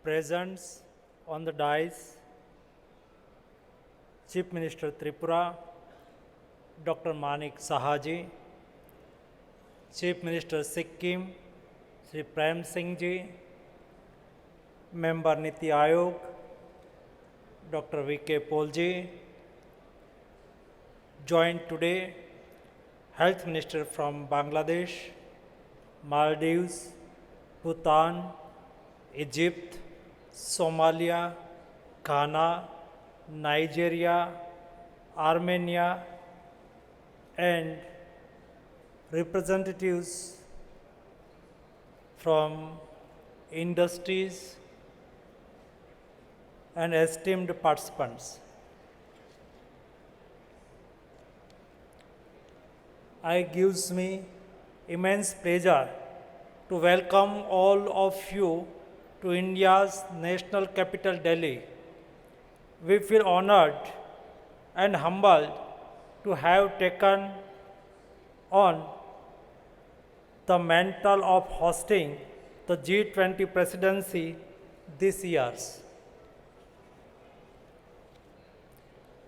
Presents on the dais, Chief Minister Tripura, Dr. Manik Sahaji, Chief Minister Sikkim, Sri Prem Singh Ji, Member Niti Ayog, Dr. V.K. Polji, joined today Health Minister from Bangladesh, Maldives, Bhutan, Egypt, Somalia, Ghana, Nigeria, Armenia, and representatives from industries and esteemed participants. It gives me immense pleasure to welcome all of you to India's national capital, Delhi. We feel honored and humbled to have taken on the mantle of hosting the G20 presidency this year.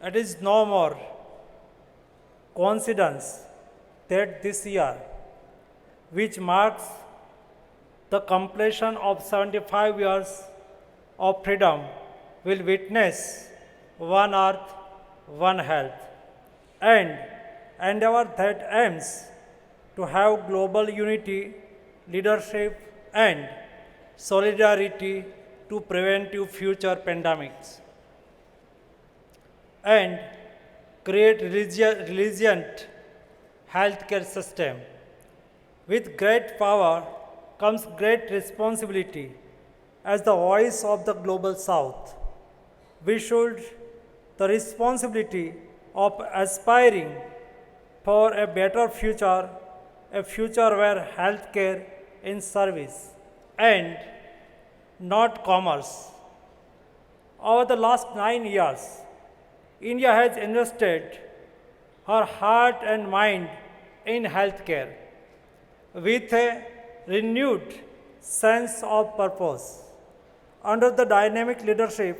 It is no more coincidence that this year, which marks the completion of 75 years of freedom, will witness one earth, one health, and endeavor that aims to have global unity, leadership, and solidarity to prevent future pandemics and create resilient healthcare system. With great power comes great responsibility. As the voice of the global South, we should the responsibility of aspiring for a better future, a future where healthcare is service and not commerce. Over the last 9 years, India has invested her heart and mind in healthcare with a renewed sense of purpose. Under the dynamic leadership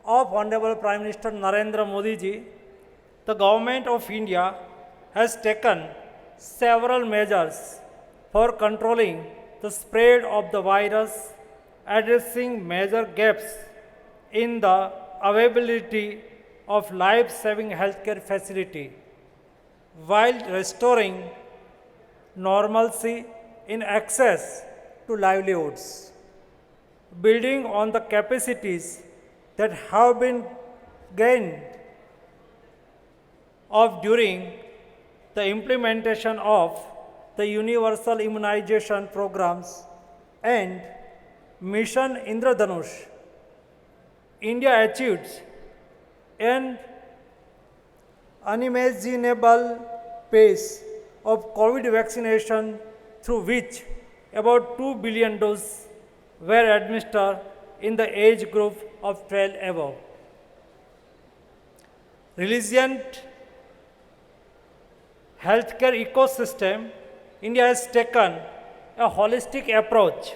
of Honorable Prime Minister Narendra Modi ji, the Government of India has taken several measures for controlling the spread of the virus, addressing major gaps in the availability of life-saving healthcare facility, while restoring normalcy in access to livelihoods. Building on the capacities that have been gained of during the implementation of the universal immunization programs and Mission Indradhanush, India achieved an unimaginable pace of COVID vaccination through which about 2 billion doses were administered in the age group of 12 above. Resilient healthcare ecosystem, India has taken a holistic approach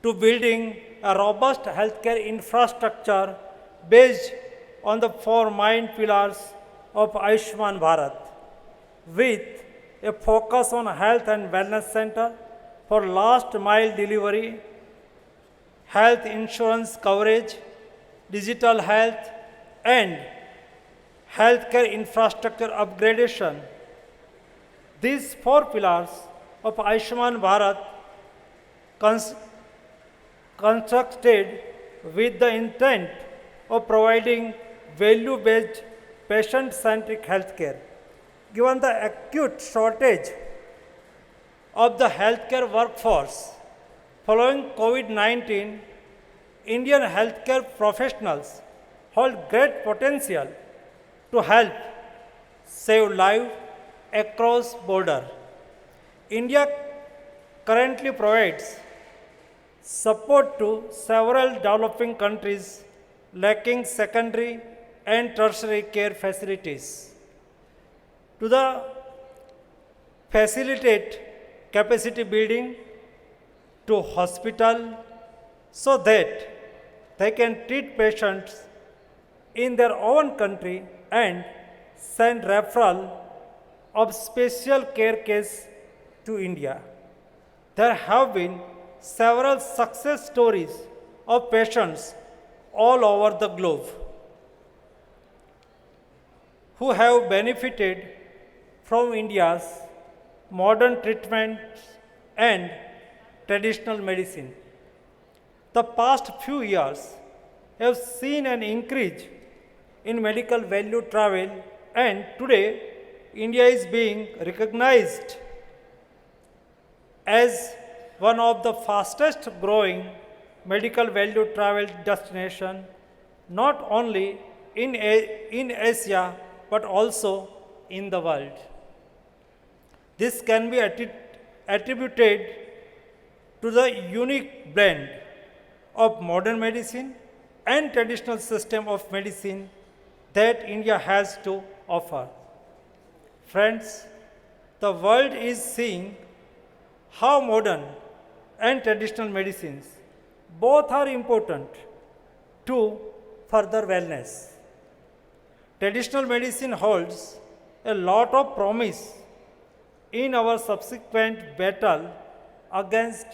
to building a robust healthcare infrastructure based on the four main pillars of Ayushman Bharat, with a focus on health and wellness center for last mile delivery, health insurance coverage, digital health, and healthcare infrastructure upgradation. These four pillars of Ayushman Bharat constructed with the intent of providing value-based, patient-centric healthcare. Given the acute shortage of the healthcare workforce following COVID-19, Indian healthcare professionals hold great potential to help save lives across border. India currently provides support to several developing countries lacking secondary and tertiary care facilities. To the facilitate capacity building to hospital, so that they can treat patients in their own country and send referral of special care case to India. There have been several success stories of patients all over the globe who have benefited from India's modern treatments and traditional medicine. The past few years have seen an increase in medical value travel, and today India is being recognized as one of the fastest growing medical value travel destination, not only in Asia but also in the world. This can be attributed to the unique blend of modern medicine and traditional system of medicine that India has to offer. Friends, the world is seeing how modern and traditional medicines both are important to further wellness. Traditional medicine holds a lot of promise in our subsequent battle against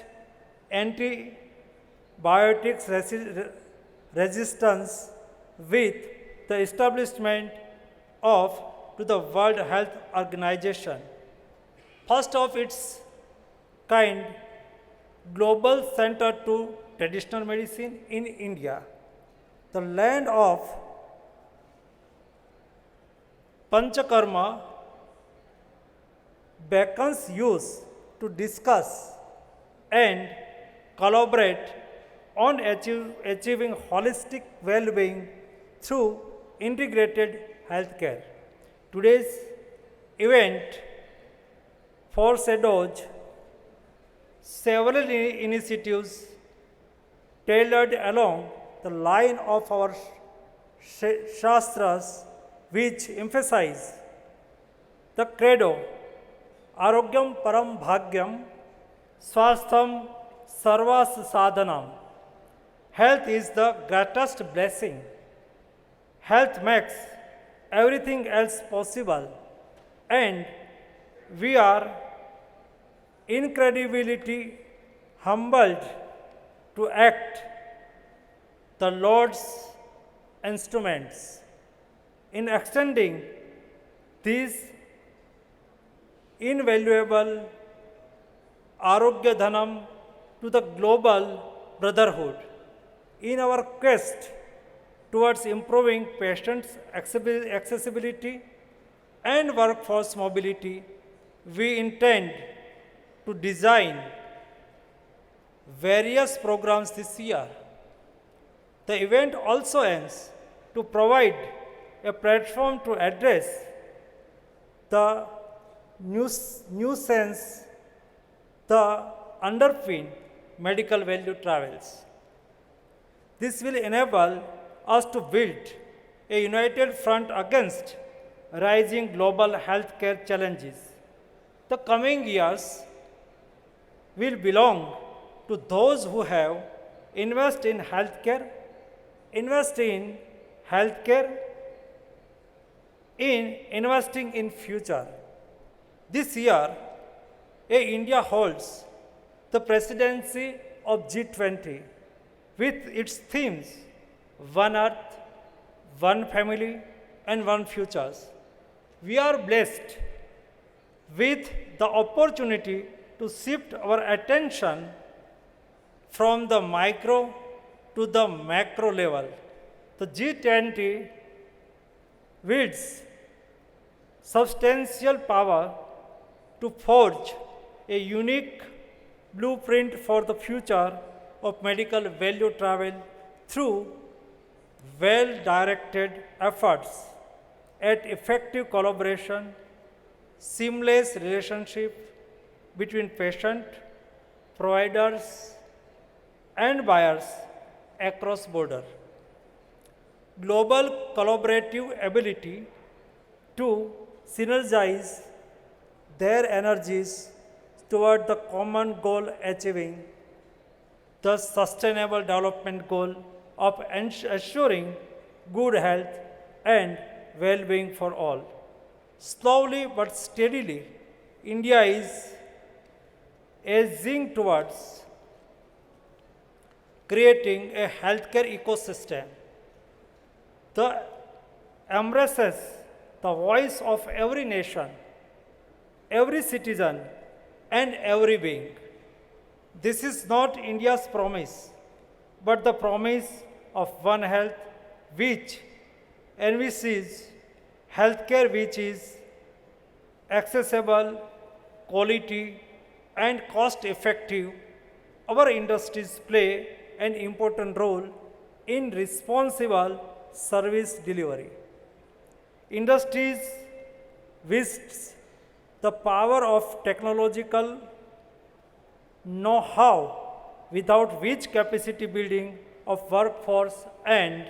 antibiotics resistance with the establishment of to the World Health Organization, first of its kind global center to traditional medicine in India, the land of Panchakarma beckons youth to discuss and collaborate on achieving holistic well-being through integrated healthcare. Today's event foreshadows several initiatives tailored along the line of our Shastras, which emphasize the credo Arogyam Param Bhagyam Swastham Sarvas Sadhanam. Health is the greatest blessing. Health makes everything else possible, and we are incredibly humbled to act the Lord's instruments in extending these invaluable Arogya Dhanam to the global brotherhood. In our quest towards improving patients' accessibility and workforce mobility, we intend to design various programs this year. The event also aims to provide a platform to address the nuisance the underpin medical value travels. This will enable us to build a united front against rising global healthcare challenges. The coming years will belong to those who have invest in healthcare, in investing in future. This year, India holds the presidency of G20 with its themes One Earth, One Family, and One Futures. We are blessed with the opportunity to shift our attention from the micro to the macro level. The G20 wields substantial power to forge a unique blueprint for the future of medical value travel through well-directed efforts at effective collaboration, seamless relationship between patient, providers, and buyers across border. Global collaborative ability to synergize their energies toward the common goal achieving the Sustainable Development Goal of assuring good health and well being for all. Slowly but steadily, India is edging towards creating a healthcare ecosystem that embraces the voice of every nation, every citizen, and every being. This is not India's promise, but the promise of One Health, which envisages healthcare which is accessible, quality, and cost effective. Our industries play an important role in responsible service delivery. Industries with the power of technological know-how without which capacity building of workforce and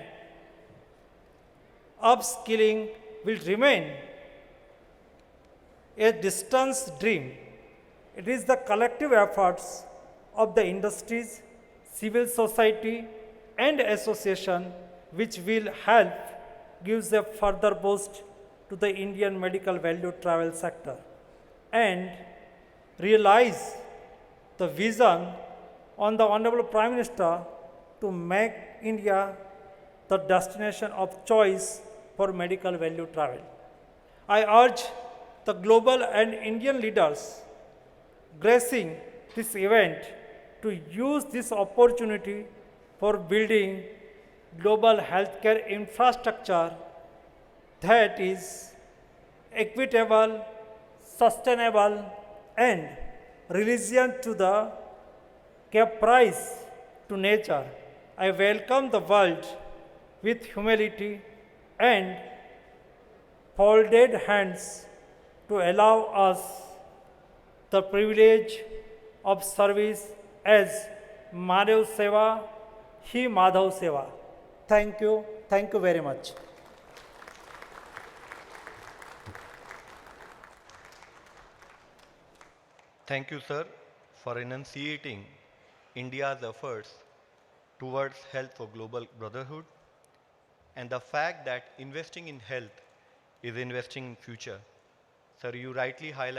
upskilling will remain a distant dream. It is the collective efforts of the industries, civil society, and association which will help gives a further boost to the Indian medical value travel sector and realize the vision on the Honorable Prime Minister to make India the destination of choice for medical value travel. I urge the global and Indian leaders gracing this event to use this opportunity for building global healthcare infrastructure that is equitable, sustainable, and resilient to the caprice to nature. I welcome the world with humility and folded hands to allow us the privilege of service as Madhav Seva, He Madhav Seva. Thank you very much. Thank you, sir, for enunciating India's efforts towards health for global brotherhood and the fact that investing in health is investing in future. Sir, you rightly highlight